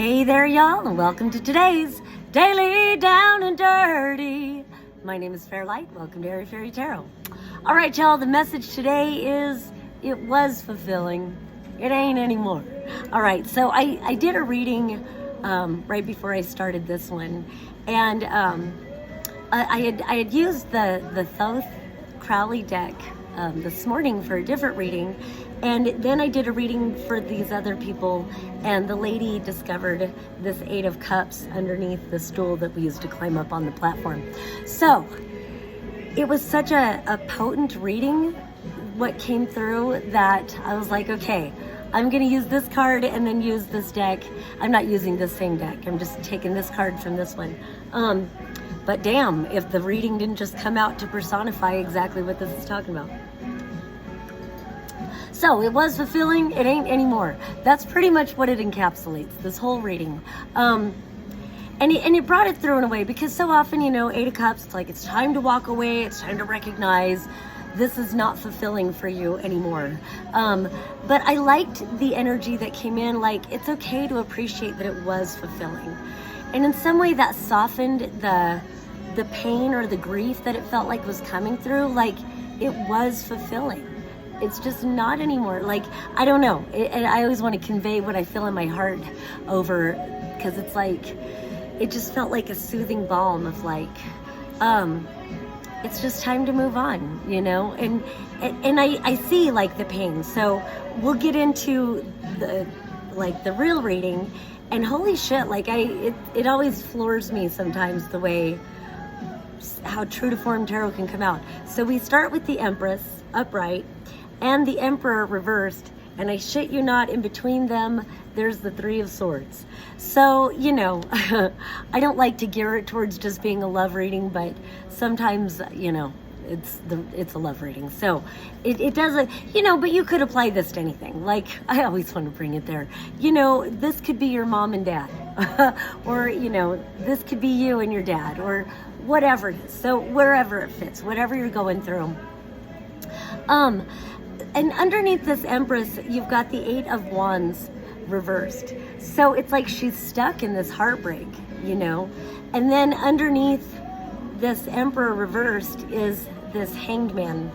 Hey there, y'all, and welcome to today's Daily Down and Dirty. My name is Fairlight. Welcome to Airy Fairy Tarot. All right, y'all, the message today is it was fulfilling. It ain't anymore. All right, so I did a reading right before I started this one, and I had used the Thoth Crowley deck this morning for a different reading, and then I did a reading for these other people, and the lady discovered this 8 of Cups underneath the stool that we used to climb up on the platform. So it was such a potent reading what came through that I was like, okay, I'm going to use this card and then use this deck. I'm not using the same deck. I'm just taking this card from this one. But damn, if the reading didn't just come out to personify exactly what this is talking about. So it was fulfilling, it ain't anymore. That's pretty much what it encapsulates, this whole reading. And it brought it through in a way, because so often, 8 of Cups, it's like it's time to walk away, it's time to recognize this is not fulfilling for you anymore. But I liked the energy that came in, like it's okay to appreciate that it was fulfilling. And in some way that softened the pain or the grief that it felt like was coming through, like it was fulfilling. It's just not anymore. Like, I don't know. And I always want to convey what I feel in my heart over, because it's like, it just felt like a soothing balm of like, it's just time to move on, and I see like the pain. So we'll get into the real reading, and holy shit, like it always floors me sometimes the way how true to form tarot can come out. So we start with the Empress upright and the Emperor reversed, and I shit you not, in between them there's the 3 of Swords. So I don't like to gear it towards just being a love reading, but sometimes it's a love reading. So it doesn't, but you could apply this to anything. Like, I always want to bring it there. This could be your mom and dad, or this could be you and your dad, or whatever it is. So wherever it fits, whatever you're going through. And underneath this Empress, you've got the 8 of Wands reversed. So it's like she's stuck in this heartbreak, And then underneath this Emperor reversed is this Hanged Man,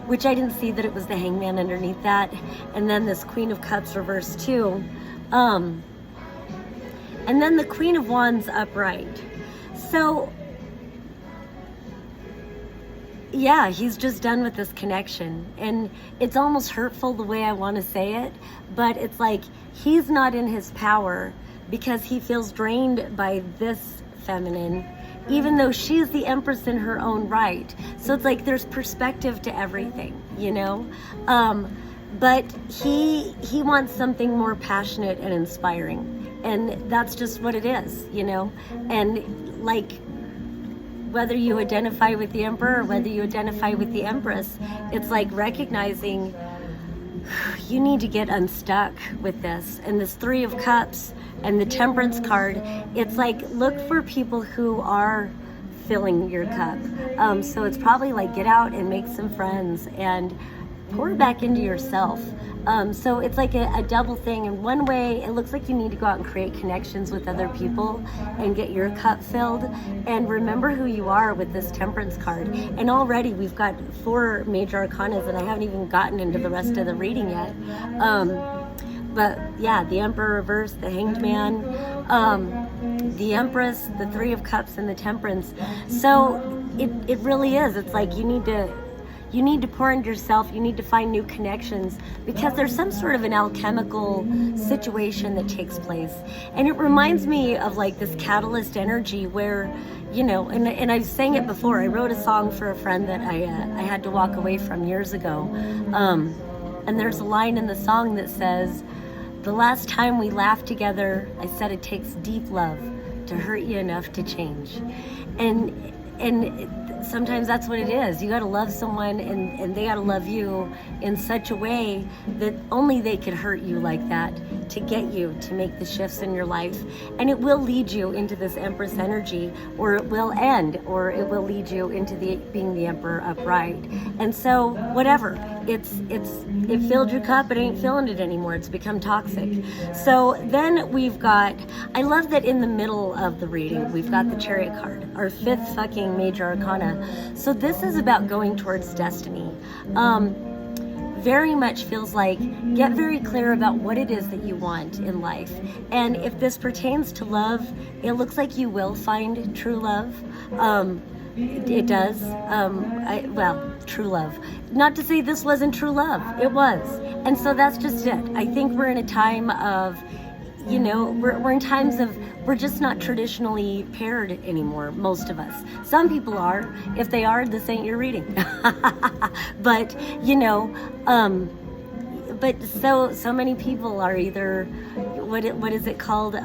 which I didn't see that it was the Hanged Man underneath that. And then this Queen of Cups reversed too. And then the Queen of Wands upright. So yeah, he's just done with this connection, and it's almost hurtful the way I want to say it, but it's like he's not in his power because he feels drained by this feminine, even though she's the Empress in her own right. So it's like there's perspective to everything, but he wants something more passionate and inspiring, and that's just what it is, and like, whether you identify with the Emperor or whether you identify with the Empress, it's like recognizing you need to get unstuck with this. And this 3 of Cups and the Temperance card, it's like, look for people who are filling your cup. So it's probably like, get out and make some friends and pour back into yourself. So it's like a double thing. In one way, it looks like you need to go out and create connections with other people and get your cup filled, and remember who you are with this Temperance card. And already we've got 4 major arcanas, and I haven't even gotten into the rest of the reading yet. But yeah, the Emperor reversed, the Hanged Man, the Empress, the 3 of Cups, and the Temperance. So it really is. It's like you need to pour into yourself, you need to find new connections, because there's some sort of an alchemical situation that takes place. And it reminds me of like this catalyst energy where, and I've sang it before. I wrote a song for a friend that I had to walk away from years ago. And there's a line in the song that says, "The last time we laughed together, I said it takes deep love to hurt you enough to change." And sometimes that's what it is. You got to love someone, and they got to love you in such a way that only they could hurt you like that to get you to make the shifts in your life, and it will lead you into this Empress energy, or it will end, or it will lead you into being the Emperor upright. And so whatever, it filled your cup, it ain't filling it anymore, it's become toxic. So then we've got, I love that in the middle of the reading we've got the Chariot card, our 5th fucking major arcana. So this is about going towards destiny. Very much feels like, get very clear about what it is that you want in life. And if this pertains to love, it looks like you will find true love. It does. True love. Not to say this wasn't true love. It was. And so that's just it. I think we're in a time of, we're in times of, we're just not traditionally paired anymore, most of us. Some people are. If they are, this ain't your reading. But, but so many people are either, what is it called?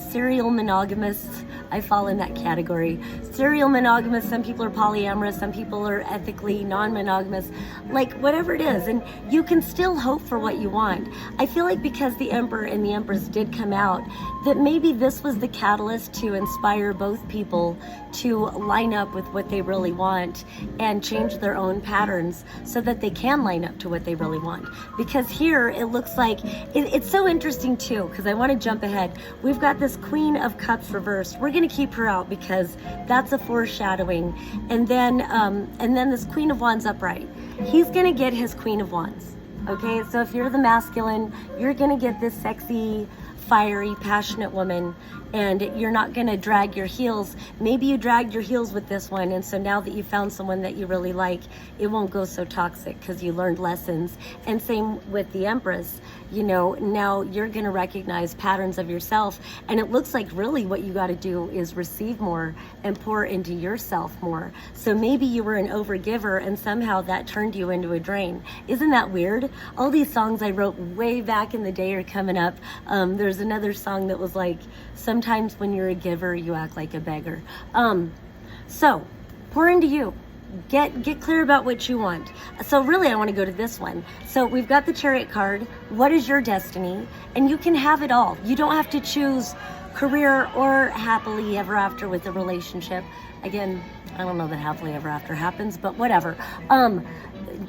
Serial monogamous. I fall in that category. Serial monogamous, some people are polyamorous, some people are ethically non-monogamous, like whatever it is. And you can still hope for what you want. I feel like because the Emperor and the Empress did come out, that maybe this was the catalyst to inspire both people to line up with what they really want and change their own patterns so that they can line up to what they really want. Because here it looks like, it's so interesting too, because I want to jump ahead. We've got this Queen of Cups reversed. We're going to keep her out because that's a foreshadowing. And then this Queen of Wands upright. He's going to get his Queen of Wands. Okay, so if you're the masculine, you're going to get this sexy, fiery, passionate woman, and you're not going to drag your heels. Maybe you dragged your heels with this one, and so now that you found someone that you really like, it won't go so toxic because you learned lessons. And same with the Empress. Now you're going to recognize patterns of yourself, and it looks like really what you got to do is receive more and pour into yourself more. So maybe you were an overgiver and somehow that turned you into a drain. Isn't that weird? All these songs I wrote way back in the day are coming up. There's another song that was like, sometimes when you're a giver, you act like a beggar. So pour into you. Get clear about what you want. So really, I want to go to this one. So we've got the Chariot card. What is your destiny? And you can have it all. You don't have to choose career or happily ever after with a relationship. Again, I don't know that happily ever after happens, but whatever.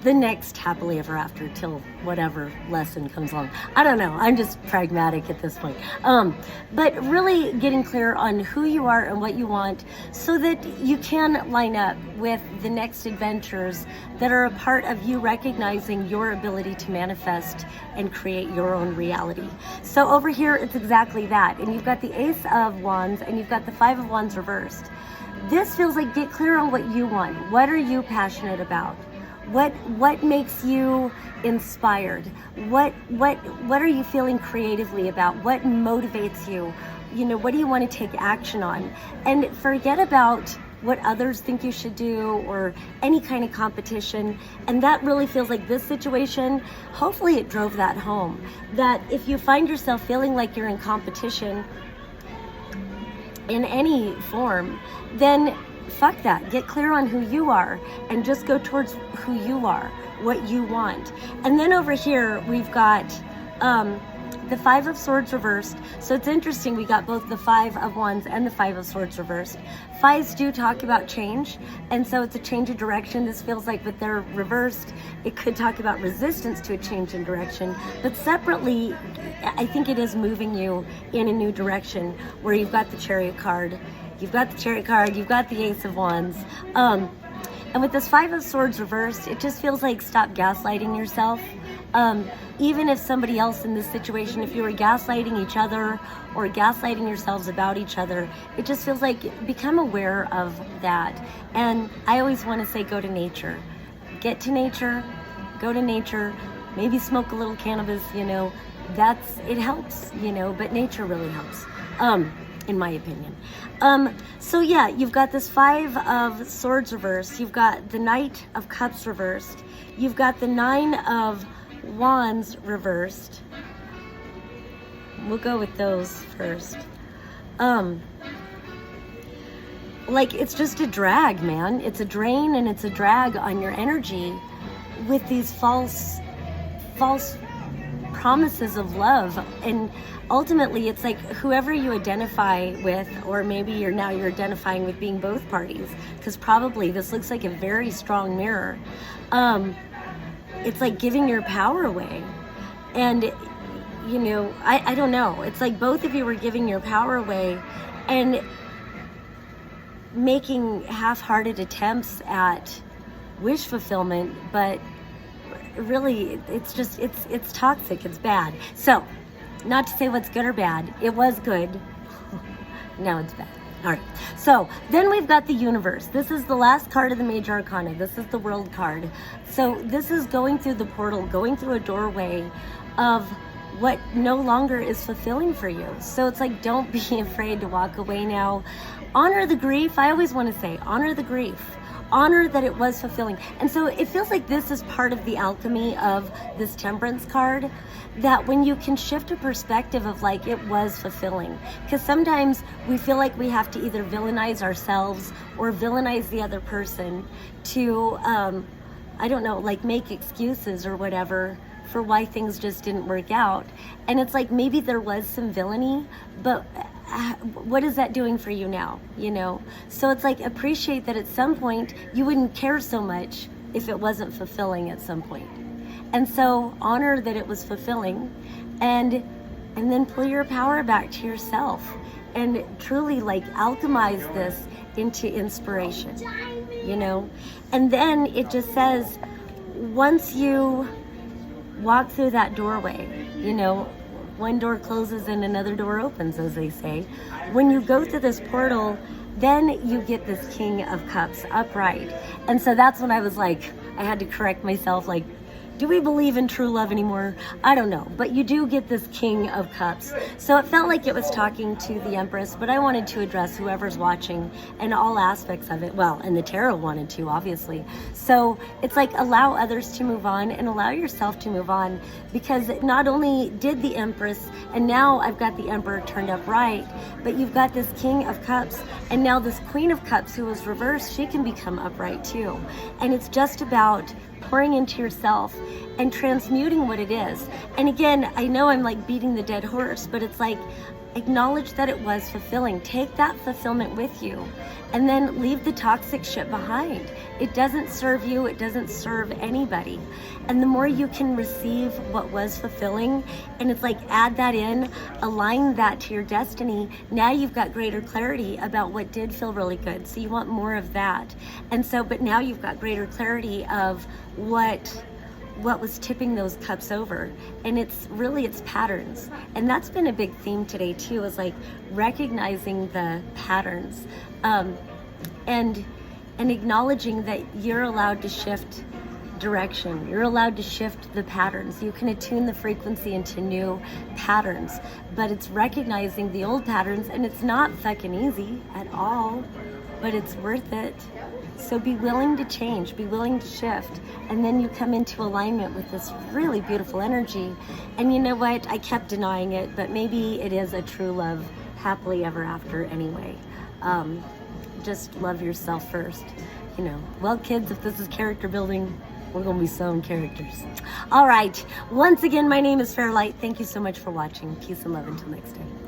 The next happily ever after till whatever lesson comes along. I don't know. I'm just pragmatic at this point. But really getting clear on who you are and what you want so that you can line up with the next adventures that are a part of you recognizing your ability to manifest and create your own reality. So over here, it's exactly that. And you've got the Ace of Wands and you've got the Five of Wands reversed. This feels like get clear on what you want. What are you passionate about? What makes you inspired? What are you feeling creatively about? What motivates you? What do you want to take action on? And forget about what others think you should do or any kind of competition. And that really feels like this situation, hopefully it drove that home. That if you find yourself feeling like you're in competition in any form, then fuck that. Get clear on who you are and just go towards who you are, what you want. And then over here, we've got the Five of Swords reversed. So it's interesting, we got both the Five of Wands and the Five of Swords reversed. Fives do talk about change, and so it's a change of direction. This feels like, but they're reversed, it could talk about resistance to a change in direction. But separately, I think it is moving you in a new direction where you've got the Chariot card, you've got the Chariot card, you've got the Ace of Wands. And with this Five of Swords reversed, it just feels like stop gaslighting yourself. Even if somebody else in this situation, if you were gaslighting each other or gaslighting yourselves about each other, it just feels like become aware of that. And I always want to say go to nature. Get to nature, go to nature, maybe smoke a little cannabis, it helps, but nature really helps. In my opinion. So yeah, you've got this Five of Swords reversed, you've got the Knight of Cups reversed, you've got the Nine of Wands reversed. We'll go with those first. It's just a drag, man. It's a drain and it's a drag on your energy with these false promises of love. And ultimately it's like whoever you identify with, or maybe you're identifying with being both parties, because probably this looks like a very strong mirror. It's like giving your power away. And you know, I don't know, it's like both of you were giving your power away and making half-hearted attempts at wish fulfillment, but really it's toxic, it's bad. So, not to say what's good or bad, it was good. Now it's bad. All right, so then we've got the universe. This is the last card of the major arcana. This is the world card. So this is going through the portal, going through a doorway of what no longer is fulfilling for you. So it's like, don't be afraid to walk away now. Honor the grief. I always want to say, honor the grief. Honor that it was fulfilling. And so it feels like this is part of the alchemy of this temperance card, that when you can shift a perspective of like, it was fulfilling. Because sometimes we feel like we have to either villainize ourselves or villainize the other person to, I don't know, like make excuses or whatever for why things just didn't work out. And it's like, maybe there was some villainy, but what is that doing for you now, you know? So it's like, appreciate that at some point you wouldn't care so much if it wasn't fulfilling at some point. And so honor that it was fulfilling, and then pull your power back to yourself and truly like alchemize this into inspiration, you know? And then it just says, once you walk through that doorway, you know, one door closes and another door opens, as they say. When you go through this portal, then you get this King of Cups upright. And so that's when I was like, I had to correct myself, like, do we believe in true love anymore? I don't know, but you do get this King of Cups. So it felt like it was talking to the Empress, but I wanted to address whoever's watching and all aspects of it. Well, and the tarot wanted to, obviously. So it's like, allow others to move on and allow yourself to move on, because not only did the Empress, and now I've got the Emperor turned upright, but you've got this King of Cups, and now this Queen of Cups who was reversed, she can become upright too. And it's just about pouring into yourself and transmuting what it is. And again, I know I'm like beating the dead horse, but it's like, acknowledge that it was fulfilling. Take that fulfillment with you, and then leave the toxic shit behind. It doesn't serve you, it doesn't serve anybody. And the more you can receive what was fulfilling, and it's like, add that in, align that to your destiny, now you've got greater clarity about what did feel really good. So you want more of that. And so, but now you've got greater clarity of what was tipping those cups over. And it's really, it's patterns. And that's been a big theme today too, is like recognizing the patterns, and acknowledging that you're allowed to shift direction. You're allowed to shift the patterns. You can attune the frequency into new patterns, but it's recognizing the old patterns, and it's not fucking easy at all, but it's worth it. So be willing to change, be willing to shift, and then you come into alignment with this really beautiful energy. And you know what? I kept denying it, but maybe it is a true love, happily ever after anyway. Just love yourself first, you know. Well, kids, if this is character building, we're gonna be sewing characters. All right, once again, my name is Fairlight. Thank you so much for watching. Peace and love until next time.